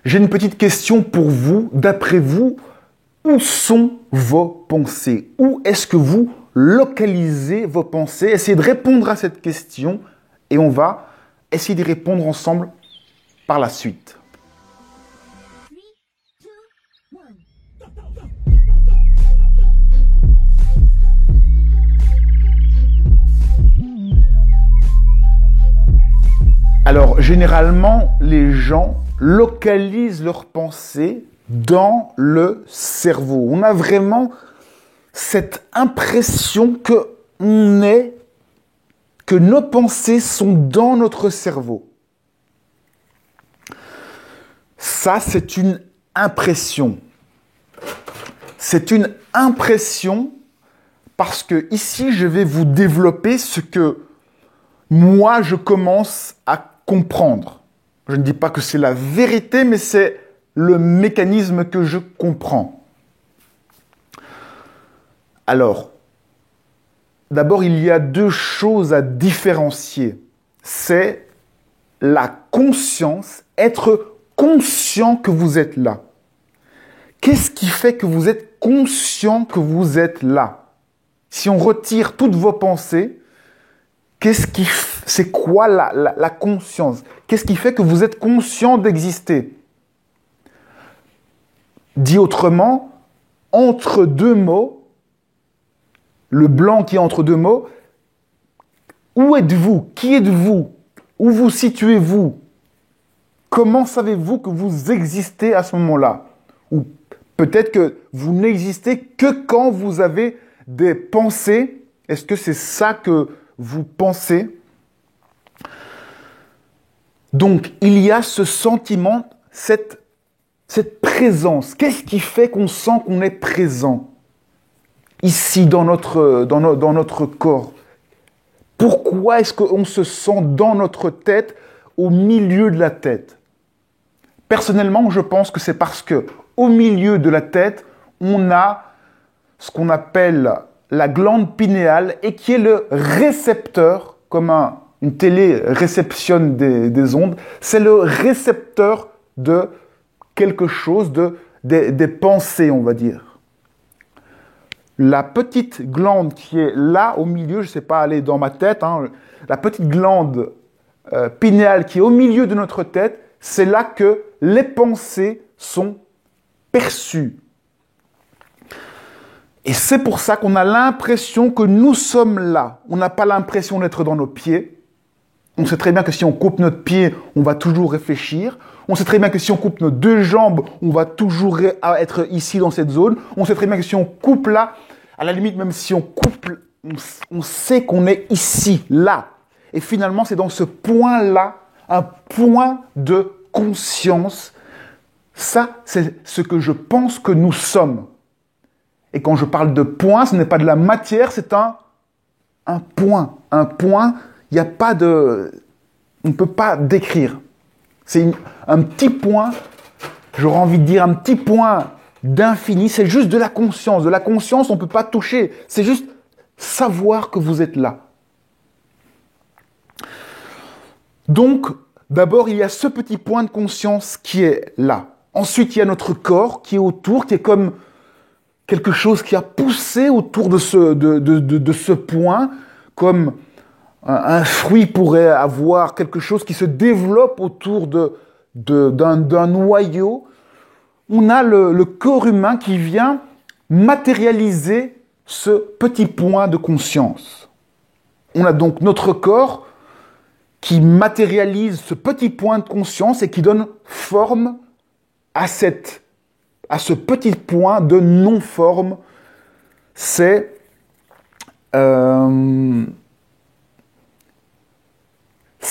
J'ai une petite question pour vous. D'après vous, où sont vos pensées? Où est-ce que vous localisez vos pensées? Essayez de répondre à cette question et on va essayer d'y répondre ensemble par la suite. Alors, généralement, les gens localisent leurs pensées dans le cerveau. On a vraiment cette impression que nos pensées sont dans notre cerveau. Ça, c'est une impression. C'est une impression parce que ici, je vais vous développer ce que moi, je commence à comprendre. Je ne dis pas que c'est la vérité, mais c'est le mécanisme que je comprends. Alors, d'abord, il y a deux choses à différencier. C'est la conscience, être conscient que vous êtes là. Qu'est-ce qui fait que vous êtes conscient que vous êtes là? Si on retire toutes vos pensées, c'est quoi la conscience? Qu'est-ce qui fait que vous êtes conscient d'exister? Dit autrement, entre deux mots, le blanc qui est entre deux mots, où êtes-vous? Qui êtes-vous? Où vous situez-vous? Comment savez-vous que vous existez à ce moment-là? Ou peut-être que vous n'existez que quand vous avez des pensées. Est-ce que c'est ça que vous pensez? Donc, il y a ce sentiment, cette présence. Qu'est-ce qui fait qu'on sent qu'on est présent ici dans notre corps? Pourquoi est-ce qu'on se sent dans notre tête, au milieu de la tête? Personnellement, je pense que c'est parce que au milieu de la tête, on a ce qu'on appelle la glande pinéale et qui est le récepteur, comme une télé réceptionne des ondes, c'est le récepteur de quelque chose, des pensées, on va dire. La petite glande qui est là au milieu, je ne sais pas aller dans ma tête, la petite glande pinéale qui est au milieu de notre tête, c'est là que les pensées sont perçues. Et c'est pour ça qu'on a l'impression que nous sommes là. On n'a pas l'impression d'être dans nos pieds. On sait très bien que si on coupe notre pied, on va toujours réfléchir. On sait très bien que si on coupe nos deux jambes, on va toujours être ici dans cette zone. On sait très bien que si on coupe là, à la limite, même si on coupe, on sait qu'on est ici, là. Et finalement, c'est dans ce point-là, un point de conscience. Ça, c'est ce que je pense que nous sommes. Et quand je parle de point, ce n'est pas de la matière, c'est un point. Un point, il n'y a pas de... On ne peut pas décrire. C'est un petit point, j'aurais envie de dire un petit point d'infini, c'est juste de la conscience. De la conscience, on ne peut pas toucher. C'est juste savoir que vous êtes là. Donc, d'abord, il y a ce petit point de conscience qui est là. Ensuite, il y a notre corps qui est autour, qui est comme quelque chose qui a poussé autour de ce point, comme un fruit pourrait avoir quelque chose qui se développe autour d'un noyau. On a le corps humain qui vient matérialiser ce petit point de conscience. On a donc notre corps qui matérialise ce petit point de conscience et qui donne forme à ce petit point de non-forme. C'est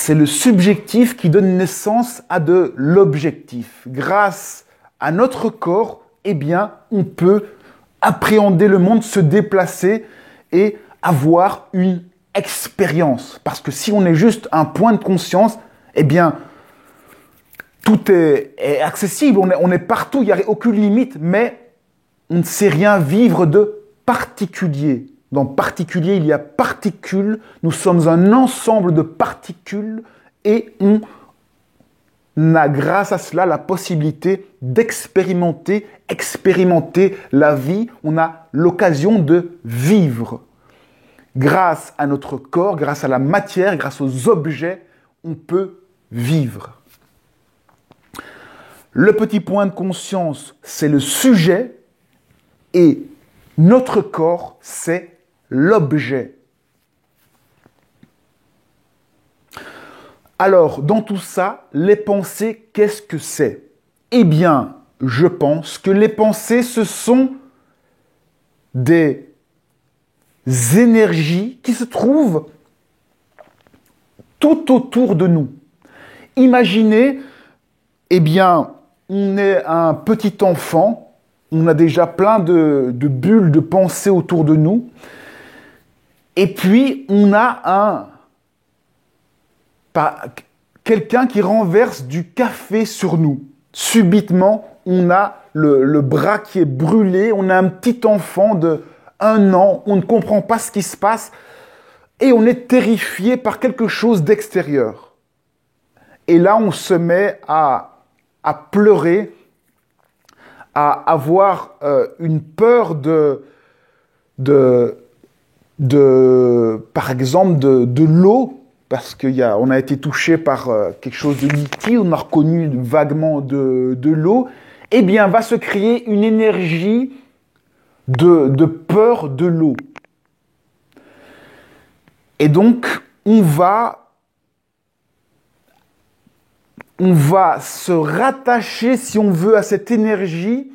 le subjectif qui donne naissance à de l'objectif. Grâce à notre corps, eh bien, on peut appréhender le monde, se déplacer et avoir une expérience. Parce que si on est juste un point de conscience, eh bien, tout est accessible, on est partout, il n'y a aucune limite, mais on ne sait rien vivre de particulier. Dans particulier, il y a particules, nous sommes un ensemble de particules et a grâce à cela la possibilité d'expérimenter, expérimenter la vie. On a l'occasion de vivre. Grâce à notre corps, grâce à la matière, grâce aux objets, on peut vivre. Le petit point de conscience, c'est le sujet et notre corps, c'est l'objet. Alors, dans tout ça, les pensées, qu'est-ce que c'est? Eh bien, je pense que les pensées, ce sont des énergies qui se trouvent tout autour de nous. Imaginez, eh bien, on est un petit enfant, on a déjà plein de bulles de pensées autour de nous, et puis on a quelqu'un qui renverse du café sur nous. Subitement, on a le bras qui est brûlé, on a un petit enfant de 1 an, on ne comprend pas ce qui se passe, et on est terrifié par quelque chose d'extérieur. Et là, on se met à pleurer, à avoir une peur par exemple, de l'eau, parce qu'on a été touché par quelque chose de liquide, on a reconnu vaguement de l'eau, eh bien, va se créer une énergie de peur de l'eau. Et donc, on va se rattacher, si on veut, à cette énergie.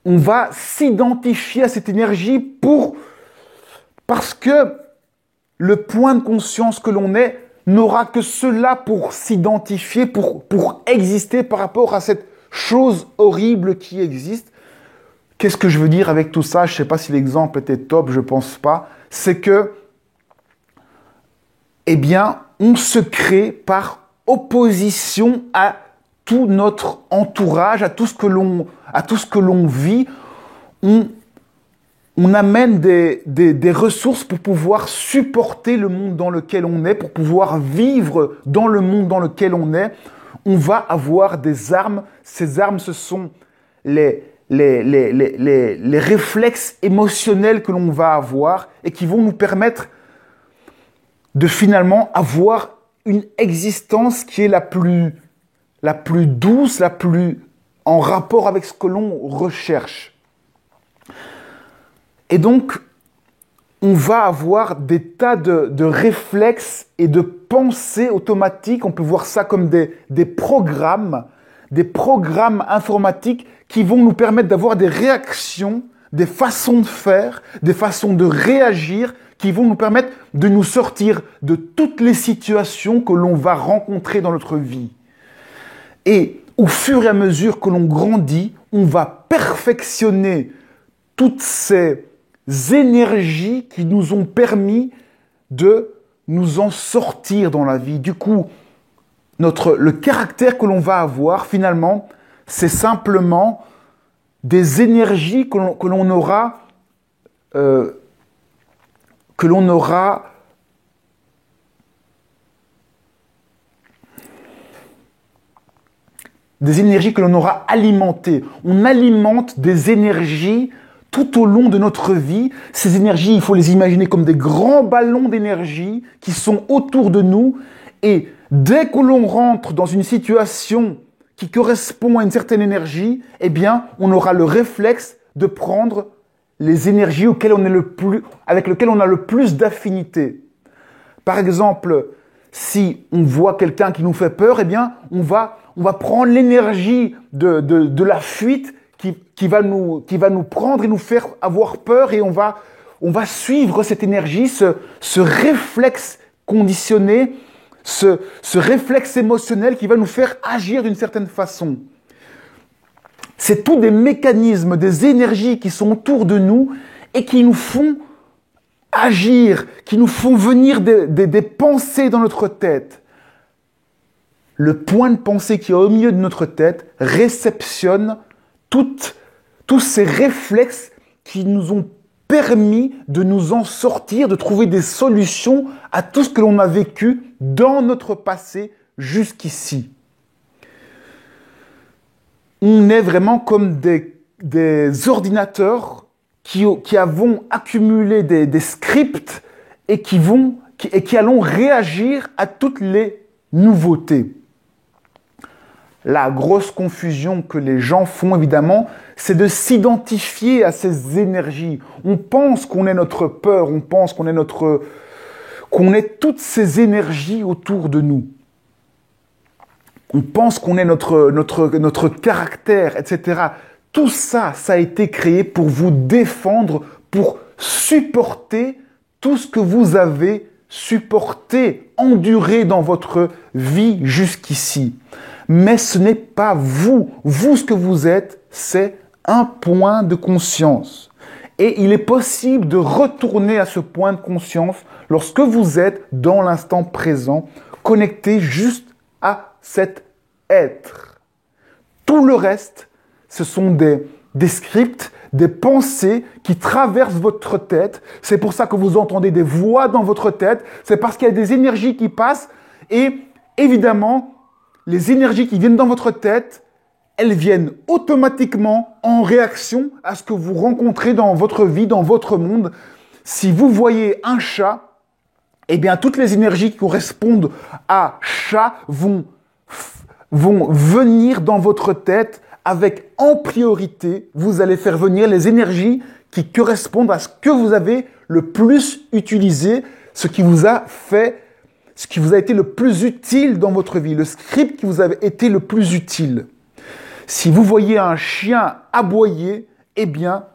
On va s'identifier à cette énergie parce que le point de conscience que l'on est n'aura que cela pour s'identifier, pour exister par rapport à cette chose horrible qui existe. Qu'est-ce que je veux dire avec tout ça? Je ne sais pas si l'exemple était top, je ne pense pas. C'est que, eh bien, on se crée par opposition à tout notre entourage, à tout ce que l'on vit. On amène des ressources pour pouvoir supporter le monde dans lequel on est, pour pouvoir vivre dans le monde dans lequel on est. On va avoir des armes. Ces armes, ce sont les réflexes émotionnels que l'on va avoir et qui vont nous permettre de finalement avoir une existence qui est la plus douce, la plus en rapport avec ce que l'on recherche. Et donc, on va avoir des tas de réflexes et de pensées automatiques. On peut voir ça comme des programmes informatiques qui vont nous permettre d'avoir des réactions, des façons de faire, des façons de réagir, qui vont nous permettre de nous sortir de toutes les situations que l'on va rencontrer dans notre vie. Et au fur et à mesure que l'on grandit, on va perfectionner toutes ces énergies qui nous ont permis de nous en sortir dans la vie. Du coup, le caractère que l'on va avoir, finalement, c'est simplement des énergies que l'on aura des énergies que l'on aura alimentées. On alimente des énergies tout au long de notre vie. Ces énergies, il faut les imaginer comme des grands ballons d'énergie qui sont autour de nous. Et dès que l'on rentre dans une situation qui correspond à une certaine énergie, eh bien, on aura le réflexe de prendre les énergies avec lesquelles on a le plus d'affinité. Par exemple, si on voit quelqu'un qui nous fait peur, eh bien, on va prendre l'énergie de la fuite qui va nous prendre et nous faire avoir peur, et on va suivre cette énergie, ce réflexe conditionné, ce réflexe émotionnel qui va nous faire agir d'une certaine façon. C'est tous des mécanismes, des énergies qui sont autour de nous et qui nous font agir, qui nous font venir des pensées dans notre tête. Le point de pensée qui est au milieu de notre tête réceptionne tous ces réflexes qui nous ont permis de nous en sortir, de trouver des solutions à tout ce que l'on a vécu dans notre passé jusqu'ici. on est vraiment comme des ordinateurs qui avons accumulé des scripts et qui allons réagir à toutes les nouveautés. La grosse confusion que les gens font, évidemment, c'est de s'identifier à ces énergies. On pense qu'on est notre peur, on pense qu'on est toutes ces énergies autour de nous. On pense qu'on est notre caractère, etc. Tout ça, ça a été créé pour vous défendre, pour supporter tout ce que vous avez supporté, enduré dans votre vie jusqu'ici. Mais ce n'est pas vous. Vous, ce que vous êtes, c'est un point de conscience. Et il est possible de retourner à ce point de conscience lorsque vous êtes dans l'instant présent, connecté juste à cet être. Tout le reste, ce sont des scripts, des pensées qui traversent votre tête. C'est pour ça que vous entendez des voix dans votre tête. C'est parce qu'il y a des énergies qui passent. Et évidemment, les énergies qui viennent dans votre tête, elles viennent automatiquement en réaction à ce que vous rencontrez dans votre vie, dans votre monde. Si vous voyez un chat, eh bien, toutes les énergies qui correspondent à chat vont venir dans votre tête avec en priorité, vous allez faire venir les énergies qui correspondent à ce que vous avez le plus utilisé, ce qui vous a été le plus utile dans votre vie, le script qui vous a été le plus utile. Si vous voyez un chien aboyer, eh bien,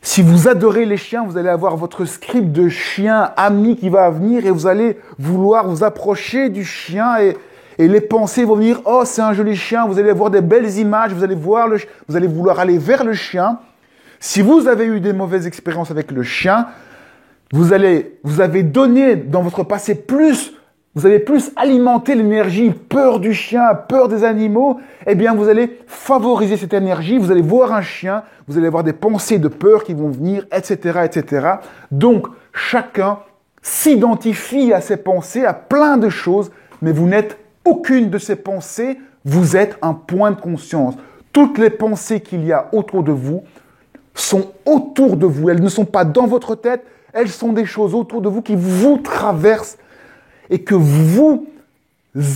si vous adorez les chiens, vous allez avoir votre script de chien ami qui va venir et vous allez vouloir vous approcher du chien et les pensées vont venir, oh, c'est un joli chien, vous allez avoir des belles images, vous allez vouloir aller vers le chien. Si vous avez eu des mauvaises expériences avec le chien, vous avez donné dans votre passé vous avez plus alimenté l'énergie peur du chien, peur des animaux, eh bien vous allez favoriser cette énergie, vous allez voir un chien, vous allez avoir des pensées de peur qui vont venir, etc., etc. Donc, chacun s'identifie à ses pensées, à plein de choses, mais vous n'êtes aucune de ces pensées, vous êtes un point de conscience. Toutes les pensées qu'il y a autour de vous sont autour de vous, elles ne sont pas dans votre tête, elles sont des choses autour de vous qui vous traversent et que vous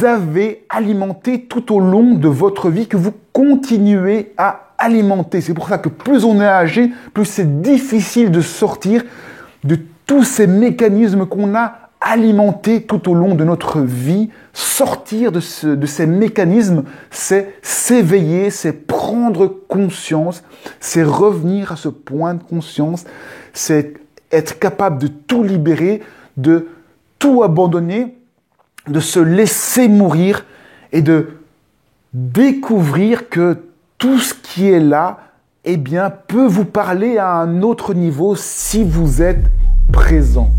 avez alimenté tout au long de votre vie, que vous continuez à alimenter. C'est pour ça que plus on est âgé, plus c'est difficile de sortir de tous ces mécanismes qu'on a alimentés tout au long de notre vie. Sortir de ces mécanismes, c'est s'éveiller, c'est prendre conscience, c'est revenir à ce point de conscience, c'est être capable de tout libérer, de tout abandonner, de se laisser mourir et de découvrir que tout ce qui est là, eh bien, peut vous parler à un autre niveau si vous êtes présent.